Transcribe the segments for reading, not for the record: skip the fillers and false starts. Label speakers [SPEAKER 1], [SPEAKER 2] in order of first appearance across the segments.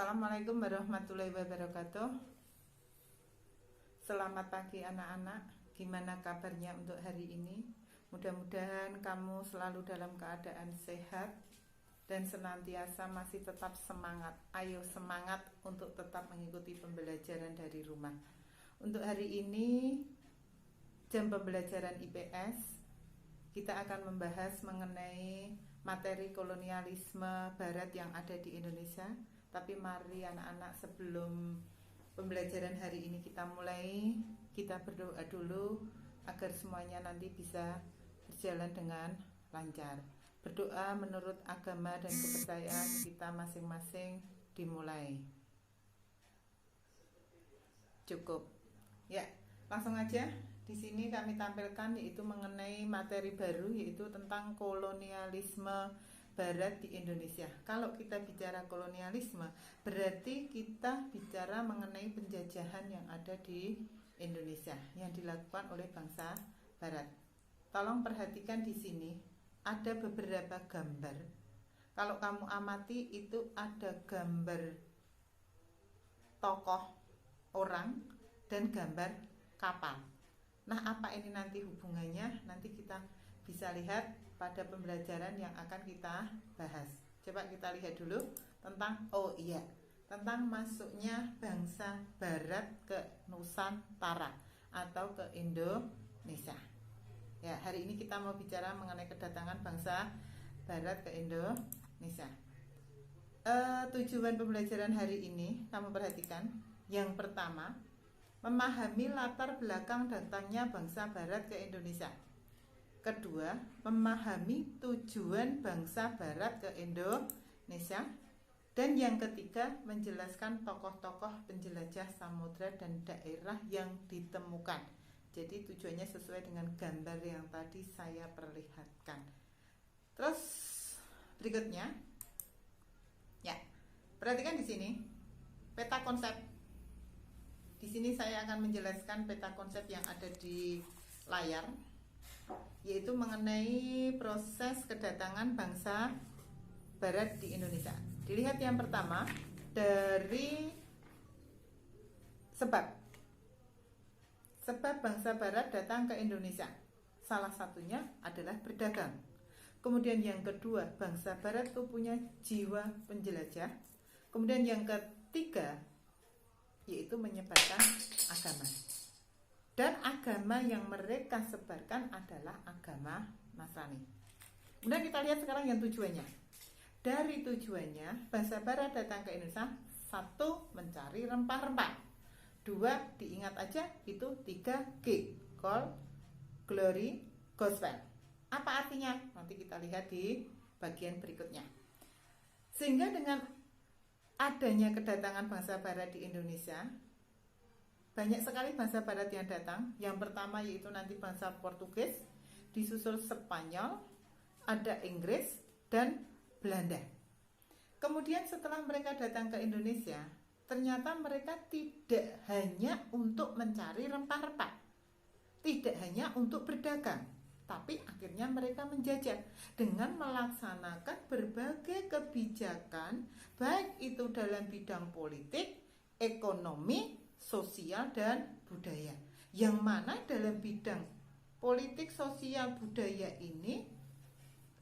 [SPEAKER 1] Assalamualaikum warahmatullahi wabarakatuh. Selamat pagi anak-anak. Gimana kabarnya untuk hari ini? Mudah-mudahan kamu selalu dalam keadaan sehat dan senantiasa masih tetap semangat. Ayo semangat untuk tetap mengikuti pembelajaran dari rumah. Untuk hari ini jam pembelajaran IPS, kita akan membahas mengenai materi kolonialisme Barat yang ada di Indonesia. Tapi mari anak-anak, sebelum pembelajaran hari ini kita mulai, kita berdoa dulu agar semuanya nanti bisa berjalan dengan lancar. Berdoa menurut agama dan kepercayaan kita masing-masing dimulai. Cukup. Ya, langsung aja. Di sini kami tampilkan yaitu mengenai materi baru, yaitu tentang kolonialisme Barat di Indonesia. Kalau kita bicara kolonialisme, berarti kita bicara mengenai penjajahan yang ada di Indonesia yang dilakukan oleh bangsa Barat. Tolong perhatikan di sini ada beberapa gambar. Kalau kamu amati itu ada gambar tokoh orang dan gambar kapal. Nah, apa ini nanti hubungannya? Nanti kita bisa lihat pada pembelajaran yang akan kita bahas. Coba kita lihat dulu tentang tentang masuknya bangsa Barat ke Nusantara atau ke Indonesia. Ya, hari ini kita mau bicara mengenai kedatangan bangsa Barat ke Indonesia. Tujuan pembelajaran hari ini kamu perhatikan. Yang pertama, memahami latar belakang datangnya bangsa Barat ke Indonesia. Kedua, memahami tujuan bangsa Barat ke Indonesia. Dan yang ketiga, menjelaskan tokoh-tokoh penjelajah samudra dan daerah yang ditemukan. Jadi tujuannya sesuai dengan gambar yang tadi saya perlihatkan. Terus berikutnya, ya, perhatikan di sini peta konsep. Di sini saya akan menjelaskan peta konsep yang ada di layar, yaitu mengenai proses kedatangan bangsa Barat di Indonesia. Dilihat yang pertama dari sebab bangsa Barat datang ke Indonesia. Salah satunya adalah berdagang. Kemudian yang kedua, bangsa Barat itu punya jiwa penjelajah. Kemudian yang ketiga, yaitu menyebarkan agama. Dan agama yang mereka sebarkan adalah agama Nasrani. Kemudian kita lihat sekarang yang tujuannya. Dari tujuannya, bangsa Barat datang ke Indonesia, 1. Mencari rempah-rempah. 2. Diingat aja, itu 3G. Gold, Glory, Gospel. Apa artinya? Nanti kita lihat di bagian berikutnya. Sehingga dengan adanya kedatangan bangsa Barat di Indonesia, banyak sekali bangsa Barat yang datang. Yang pertama yaitu nanti bangsa Portugis, disusul Spanyol, ada Inggris, dan Belanda. Kemudian setelah mereka datang ke Indonesia, ternyata mereka tidak hanya untuk mencari rempah-rempah, tidak hanya untuk berdagang, tapi akhirnya mereka menjajah dengan melaksanakan berbagai kebijakan, baik itu dalam bidang politik, ekonomi, sosial, dan budaya. Yang mana dalam bidang politik, sosial, budaya ini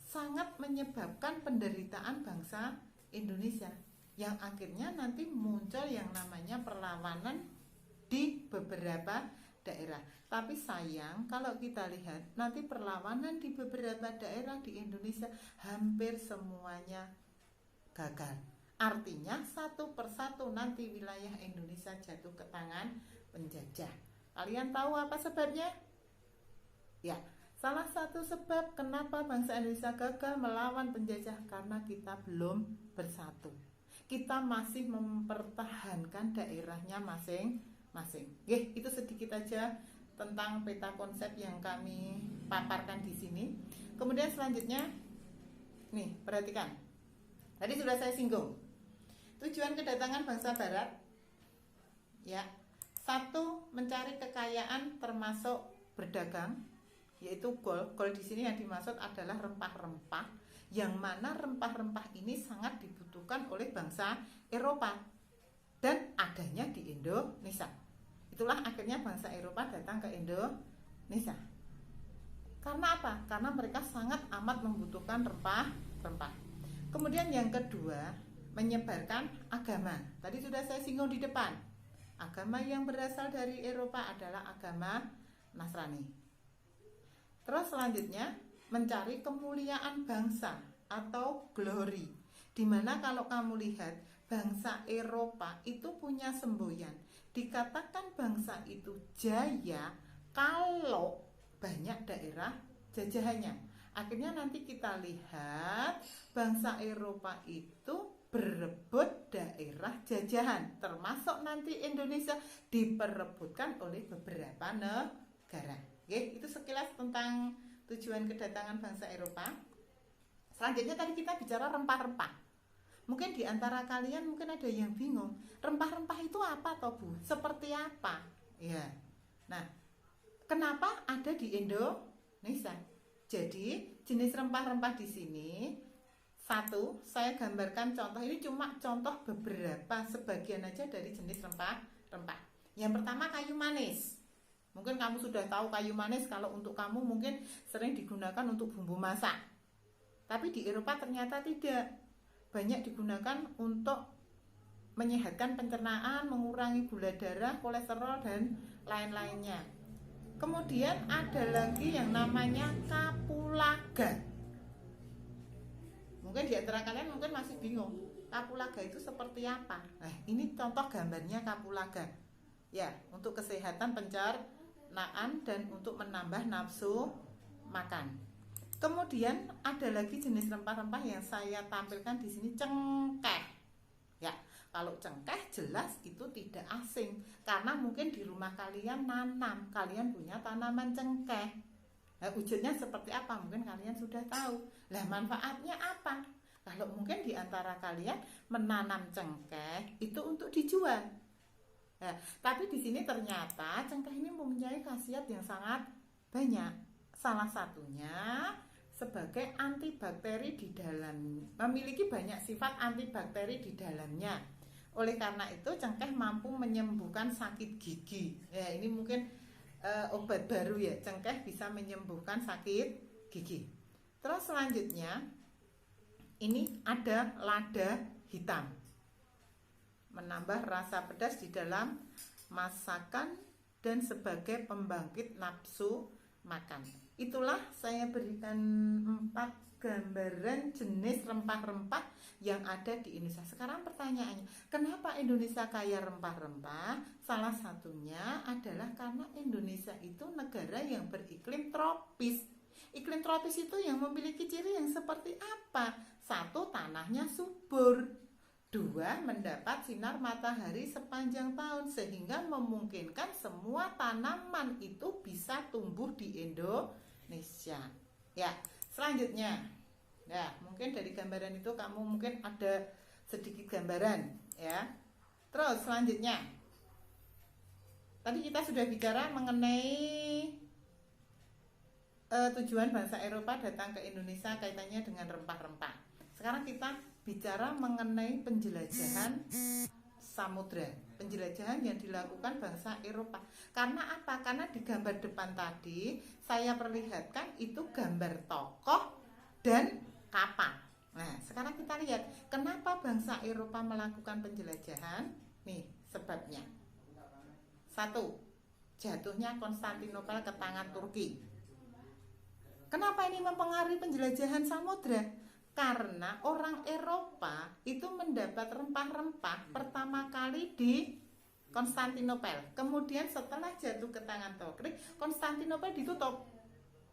[SPEAKER 1] sangat menyebabkan penderitaan bangsa Indonesia, yang akhirnya nanti muncul yang namanya perlawanan di beberapa daerah. Tapi sayang, kalau kita lihat nanti perlawanan di beberapa daerah di Indonesia hampir semuanya gagal. Artinya satu persatu nanti wilayah Indonesia jatuh ke tangan penjajah. Kalian tahu apa sebabnya? Ya, salah satu sebab kenapa bangsa Indonesia gagal melawan penjajah karena kita belum bersatu. Kita masih mempertahankan daerahnya masing-masing. Itu sedikit aja tentang peta konsep yang kami paparkan di sini. Kemudian selanjutnya, nih perhatikan. Tadi sudah saya singgung. Tujuan kedatangan bangsa Barat, ya, 1. Mencari kekayaan termasuk berdagang, yaitu gold. Gold di sini yang dimaksud adalah rempah-rempah. yang mana rempah-rempah ini sangat dibutuhkan oleh bangsa Eropa dan adanya di Indonesia. Itulah akhirnya bangsa Eropa datang ke Indonesia. Karena apa? Karena mereka sangat amat membutuhkan rempah-rempah. Kemudian yang kedua, menyebarkan agama. Tadi sudah saya singgung di depan. Agama yang berasal dari Eropa adalah agama Nasrani. Terus selanjutnya, mencari kemuliaan bangsa atau glory. Dimana kalau kamu lihat bangsa Eropa itu punya semboyan. Dikatakan bangsa itu jaya kalau banyak daerah jajahannya. Akhirnya nanti kita lihat bangsa Eropa itu berebut daerah jajahan, termasuk nanti Indonesia diperebutkan oleh beberapa negara. Oke, itu sekilas tentang tujuan kedatangan bangsa Eropa. Selanjutnya tadi kita bicara rempah-rempah. Mungkin di antara kalian mungkin ada yang bingung, rempah-rempah itu apa toh Bu? Seperti apa? Ya. Nah, kenapa ada di Indonesia? Jadi, jenis rempah-rempah di sini satu, saya gambarkan contoh, ini cuma contoh beberapa, sebagian aja dari jenis rempah-rempah. Yang pertama kayu manis. Mungkin kamu sudah tahu kayu manis kalau untuk kamu mungkin sering digunakan untuk bumbu masak. Tapi di Eropa ternyata tidak. Banyak digunakan untuk menyehatkan pencernaan, mengurangi gula darah, kolesterol, dan lain-lainnya. Kemudian ada lagi yang namanya kapulaga. Mungkin di antara kalian mungkin masih bingung, kapulaga itu seperti apa? Nah, ini contoh gambarnya kapulaga. Ya, untuk kesehatan pencernaan dan untuk menambah nafsu makan. Kemudian ada lagi jenis rempah-rempah yang saya tampilkan di sini, cengkeh. Ya, kalau cengkeh jelas itu tidak asing karena mungkin di rumah kalian nanam, kalian punya tanaman cengkeh. Nah, wujudnya seperti apa? Mungkin kalian sudah tahu. Lah, manfaatnya apa? Kalau mungkin di antara kalian menanam cengkeh itu untuk dijual. Nah, tapi di sini ternyata cengkeh ini mempunyai khasiat yang sangat banyak. Salah satunya sebagai antibakteri di dalam, memiliki banyak sifat antibakteri di dalamnya. Oleh karena itu cengkeh mampu menyembuhkan sakit gigi. Ya, ini mungkin obat baru ya, cengkeh bisa menyembuhkan sakit gigi. Terus selanjutnya ini ada lada hitam, menambah rasa pedas di dalam masakan dan sebagai pembangkit nafsu makan. Itulah saya berikan 4 gambaran jenis rempah-rempah yang ada di Indonesia. Sekarang pertanyaannya, kenapa Indonesia kaya rempah-rempah? Salah satunya adalah karena Indonesia itu negara yang beriklim tropis. Iklim tropis itu yang memiliki ciri yang seperti apa? 1, tanahnya subur. 2, mendapat sinar matahari sepanjang tahun sehingga memungkinkan semua tanaman itu bisa tumbuh di Indonesia. Ya, selanjutnya, ya mungkin dari gambaran itu kamu mungkin ada sedikit gambaran, ya. Terus selanjutnya, tadi kita sudah bicara mengenai tujuan bangsa Eropa datang ke Indonesia kaitannya dengan rempah-rempah. Sekarang kita bicara mengenai penjelajahan samudra, penjelajahan yang dilakukan bangsa Eropa. Karena apa? Karena di gambar depan tadi saya perlihatkan itu gambar tokoh dan kapal. Nah, sekarang kita lihat kenapa bangsa Eropa melakukan penjelajahan. Nih sebabnya. 1, jatuhnya Konstantinopel ke tangan Turki. Kenapa ini mempengaruhi penjelajahan samudra? Karena orang Eropa itu mendapat rempah-rempah pertama kali di Konstantinopel. Kemudian setelah jatuh ke tangan Turki, Konstantinopel ditutup.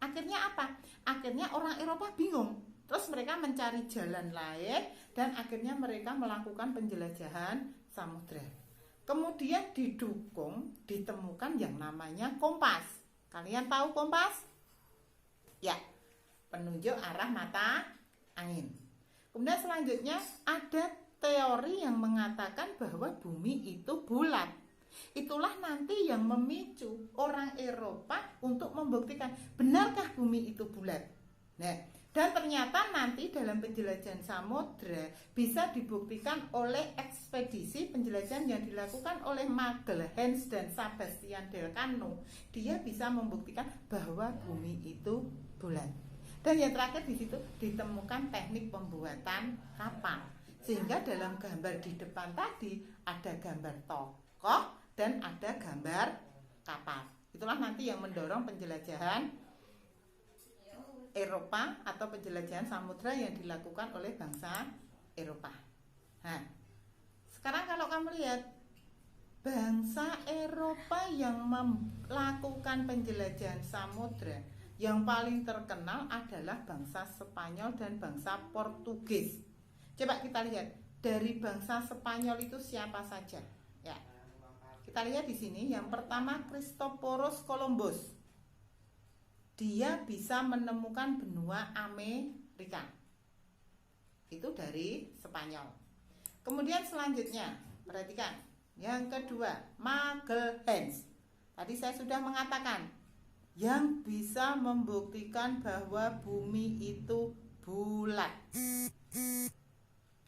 [SPEAKER 1] Akhirnya apa? Akhirnya orang Eropa bingung. Terus mereka mencari jalan lain dan akhirnya mereka melakukan penjelajahan samudra. Kemudian ditemukan yang namanya kompas. Kalian tahu kompas? Ya, penunjuk arah mata angin. Kemudian selanjutnya ada teori yang mengatakan bahwa bumi itu bulat. Itulah nanti yang memicu orang Eropa untuk membuktikan benarkah bumi itu bulat. Nah, Dan ternyata nanti dalam penjelajahan samudra bisa dibuktikan oleh ekspedisi penjelajahan yang dilakukan oleh Magelhaen dan Sebastian Elcano. Dia bisa membuktikan bahwa bumi itu bulat. Dan yang terakhir di situ ditemukan teknik pembuatan kapal. Sehingga dalam gambar di depan tadi ada gambar tokoh dan ada gambar kapal. Itulah nanti yang mendorong penjelajahan Eropa atau penjelajahan samudra yang dilakukan oleh bangsa Eropa. Nah, sekarang kalau kamu lihat bangsa Eropa yang melakukan penjelajahan samudra yang paling terkenal adalah bangsa Spanyol dan bangsa Portugis. Coba kita lihat dari bangsa Spanyol itu siapa saja. Ya, kita lihat di sini. Yang pertama Christophorus Columbus. Dia bisa menemukan benua Amerika. Itu dari Spanyol. Kemudian selanjutnya, perhatikan. Yang kedua, Magelhaen. Tadi saya sudah mengatakan yang bisa membuktikan bahwa bumi itu bulat.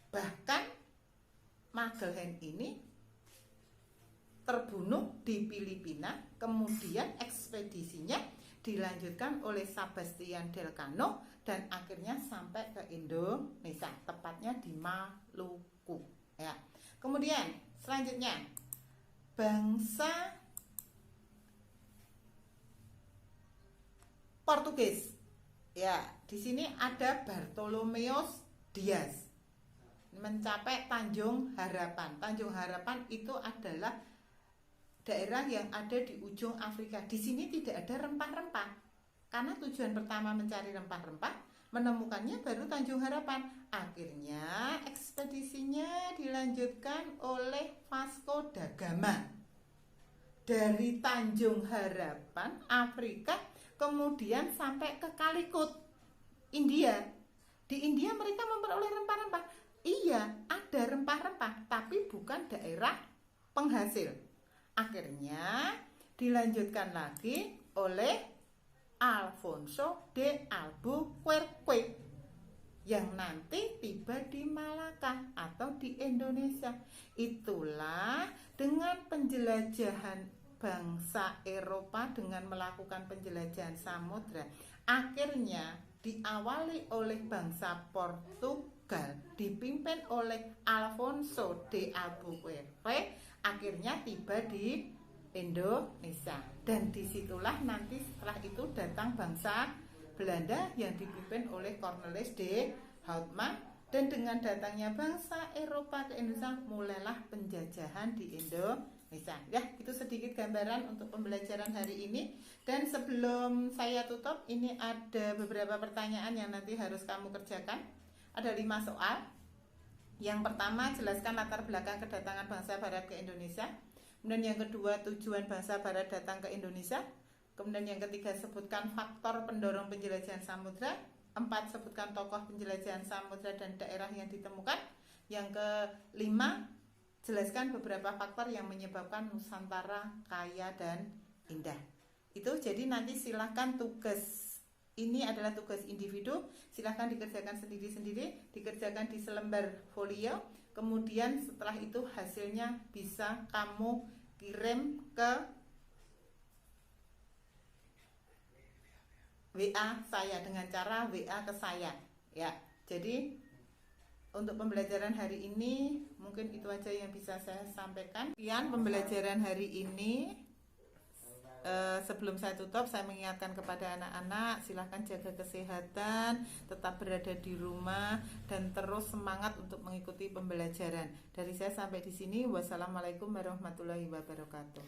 [SPEAKER 1] Bahkan Magelhaen ini terbunuh di Filipina, kemudian ekspedisinya dilanjutkan oleh Sebastian Elcano dan akhirnya sampai ke Indonesia, tepatnya di Maluku. Ya. Kemudian selanjutnya bangsa Portugis. Ya, di sini ada Bartolomeus Dias mencapai Tanjung Harapan. Tanjung Harapan itu adalah daerah yang ada di ujung Afrika. Di sini tidak ada rempah-rempah. Karena tujuan pertama mencari rempah-rempah, menemukannya baru Tanjung Harapan. Akhirnya ekspedisinya dilanjutkan oleh Vasco da Gama. Dari Tanjung Harapan, Afrika, kemudian sampai ke Calicut, India. Di India mereka memperoleh rempah-rempah. Iya, ada rempah-rempah, tapi bukan daerah penghasil. Akhirnya dilanjutkan lagi oleh Alfonso de Albuquerque yang nanti tiba di Malaka atau di Indonesia. Itulah dengan penjelajahan bangsa Eropa dengan melakukan penjelajahan samudra, akhirnya diawali oleh bangsa Portugal dipimpin oleh Alfonso de Albuquerque, akhirnya tiba di Indonesia. Dan disitulah nanti setelah itu datang bangsa Belanda yang dipimpin oleh Cornelis de Houtman. Dan dengan datangnya bangsa Eropa ke Indonesia, mulailah penjajahan di Indonesia. Ya, itu sedikit gambaran untuk pembelajaran hari ini. Dan sebelum saya tutup, ini ada beberapa pertanyaan yang nanti harus kamu kerjakan. Ada 5 soal. Yang pertama, jelaskan latar belakang kedatangan bangsa Barat ke Indonesia. Kemudian yang kedua, tujuan bangsa Barat datang ke Indonesia. Kemudian yang ketiga, sebutkan faktor pendorong penjelajahan samudra. 4, sebutkan tokoh penjelajahan samudra dan daerah yang ditemukan. Yang kelima, jelaskan beberapa faktor yang menyebabkan Nusantara kaya dan indah. Itu jadi nanti silahkan tugas. Ini adalah tugas individu, silahkan dikerjakan sendiri-sendiri, dikerjakan di selembar folio. Kemudian setelah itu hasilnya bisa kamu kirim ke WA saya dengan cara WA ke saya. Ya, jadi untuk pembelajaran hari ini mungkin itu aja yang bisa saya sampaikan. Sekian pembelajaran hari ini. Sebelum saya tutup, saya mengingatkan kepada anak-anak, silahkan jaga kesehatan, tetap berada di rumah, dan terus semangat untuk mengikuti pembelajaran. Dari saya sampai di sini, wassalamualaikum warahmatullahi wabarakatuh.